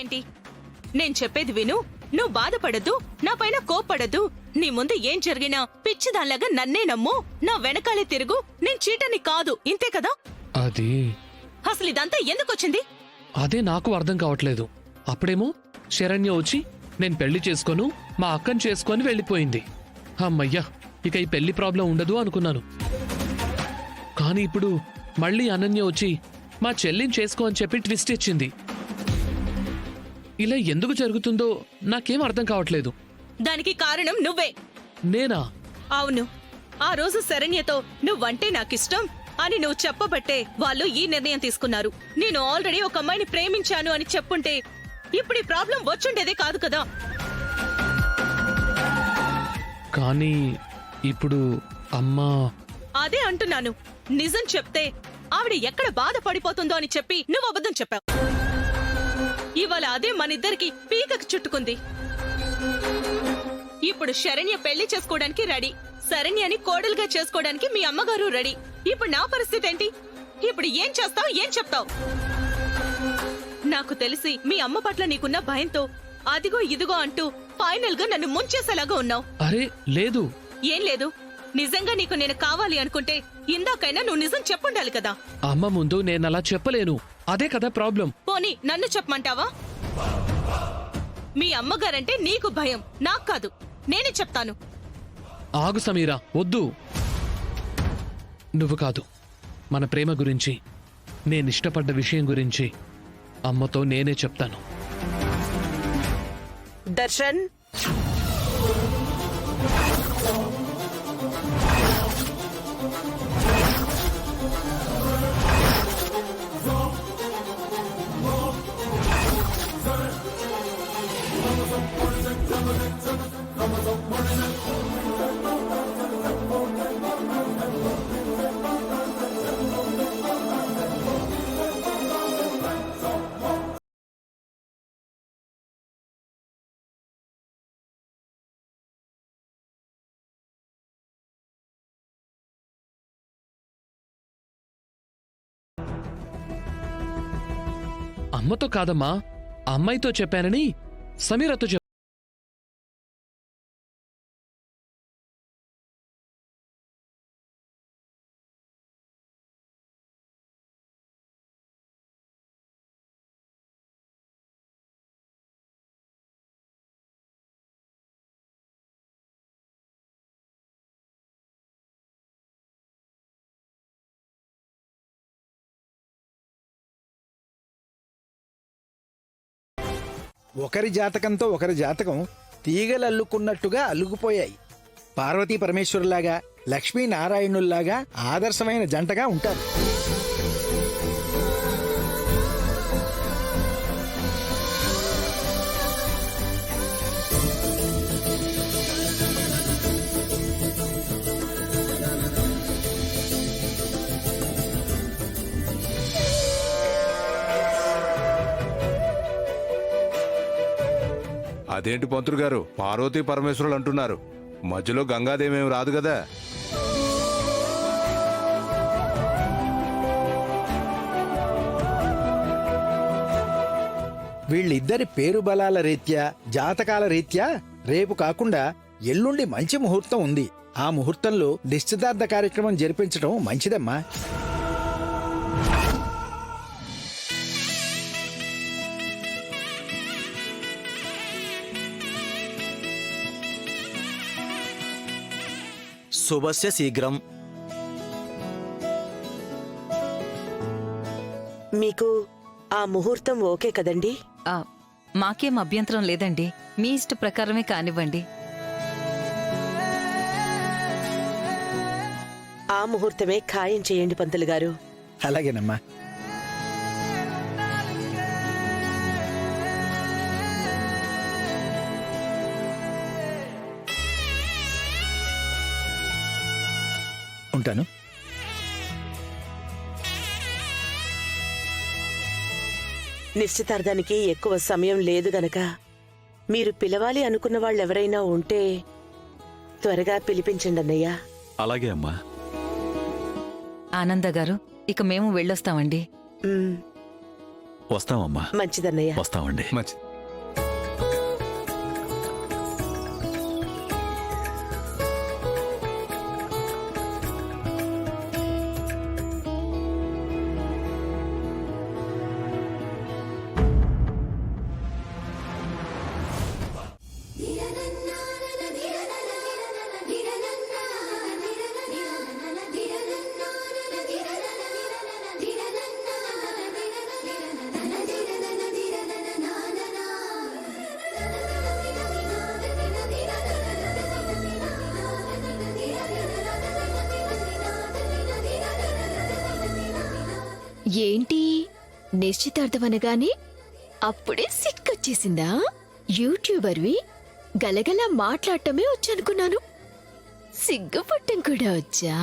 ఏంటి? నేను చెప్పేది విను. నువ్వు బాధపడద్దు, నా పైన కోప్పడద్దు. నీ ముందు ఏం జరిగినా పిచ్చిదాన్లాగా నన్నే నమ్ము, నా వెనకాలే తిరుగు. నేను చీటని కాదు, ఇంతే కదా? అది అసలు ఇదంతా ఎందుకొచ్చింది? అదే నాకు అర్థం కావట్లేదు. అప్పుడేమో శరణ్య వచ్చి నేను పెళ్లి చేసుకోను, మా అక్కని చేసుకొని వెళ్ళిపోయింది. అమ్మయ్యా, ఇక ఈ పెళ్లి ప్రాబ్లం ఉండదు అనుకున్నాను. కానీ ఇప్పుడు మళ్ళీ అనన్య వచ్చి మా చెల్లిని చేసుకో అని చెప్పి ట్విస్ట్ ఇచ్చింది. ఇలా ఎందుకు జరుగుతుందో నాకేం అర్థం కావట్లేదు. దానికి కారణం నువ్వే. నేనా? అవును. ఆ రోజు శరణ్యతో నువ్వంటే నాకిష్టం అని నువ్వు చెప్పబట్టే వాళ్ళు ఈ నిర్ణయం తీసుకున్నారు. నేను ఆల్రెడీ ఒక అమ్మాయిని ప్రేమించాను అని చెప్పుంటే ఇప్పుడు ఈ ప్రాబ్లం వచ్చుండేదే కాదు కదా. కానీ ఇప్పుడు అమ్మా... అదే అంటున్నాను. నిజం చెప్తే ఆవిడ ఎక్కడ బాధపడిపోతుందో అని చెప్పి నువ్వు అబద్ధం చెప్పావు. ఇవాళ అదే మనిద్దరికి పీకకు చుట్టుకుంది. ఇప్పుడు శరణ్య పెళ్లి చేసుకోవడానికి రెడీ, శరణ్యని కోడలుగా చేసుకోవడానికి మీ అమ్మగారు రెడీ. ఇప్పుడు నా పరిస్థితి ఏంటి? ఇప్పుడు ఏం చేస్తావు, ఏం చెప్తావు? నాకు తెలిసి మీ అమ్మ పట్ల నీకున్న భయంతో అదిగో ఇదిగో అంటూ ఫైనల్ గా నన్ను ముంచేసేలాగా ఉన్నావు. అరే లేదు. ఏం లేదు? నిజంగా నీకు నేను కావాలి అనుకుంటే ఇందాకైనా నువ్వు నిజం చెప్పుండాలి కదా. అమ్మ ముందు నేనలా చెప్పలేను, అదే కదా ప్రాబ్లం. పోనీ నన్ను చెప్పమంటావా? మీ అమ్మగారంటే నీకు భయం, నాకు కాదు. నేనే చెప్తాను. ఆగు సమీరా, వద్దు. నువ్వు కాదు, మన ప్రేమ గురించి, నేనిష్టపడ్డ విషయం గురించి అమ్మతో నేనే చెప్తాను. దర్శన్, అమ్మతో కాదమ్మా, అమ్మాయితో చెప్పానని సమీరతో చెప్ప. ఒకరి జాతకంతో ఒకరి జాతకం తీగలల్లుకున్నట్టుగా అల్లుకుపోయాయి. పార్వతీ పరమేశ్వరులాగా, లక్ష్మీనారాయణుల్లాగా ఆదర్శమైన జంటగా ఉంటారు. అదేంటి పంతులు గారు, పార్వతీ పరమేశ్వరులు అంటున్నారు? మధ్యలో గంగాదేవి రాదు కదా? వీళ్ళిద్దరి పేరు బలాల రీత్యా, జాతకాల రీత్యా రేపు కాకుండా ఎల్లుండి మంచి ముహూర్తం ఉంది. ఆ ముహూర్తంలో నిశ్చితార్థ కార్యక్రమం జరిపించడం మంచిదమ్మా. శుభస్య శీఘ్రం. మీకు ఆ ముహూర్తం ఓకే కదండి? మాకేం అభ్యంతరం లేదండి, మీ ఇష్ట ప్రకారమే కానివ్వండి. ఆ ముహూర్తమే ఖాయం చేయండి పంతులు గారు. అలాగేనమ్మా. ఉంటాను. నిశ్చితార్థానికి ఎక్కువ సమయం లేదు గనక మీరు పిలవాలి అనుకున్న వాళ్ళెవరైనా ఉంటే త్వరగా పిలిపించండి అన్నయ్య. అలాగే అమ్మా. ఆనంద గారు, ఇక మేము వెళ్ళొస్తామండి. వస్తామమ్మా. మంచిదన్నయ్య. వస్తామండి. మంచి ఏంటి నిశ్చితార్థం అనగానే అప్పుడే సిక్కొచ్చేసిందా? యూట్యూబర్వి గలగలా మాట్లాడటమే వచ్చనుకున్నాను, సిగ్గుపట్టం కూడా వచ్చా?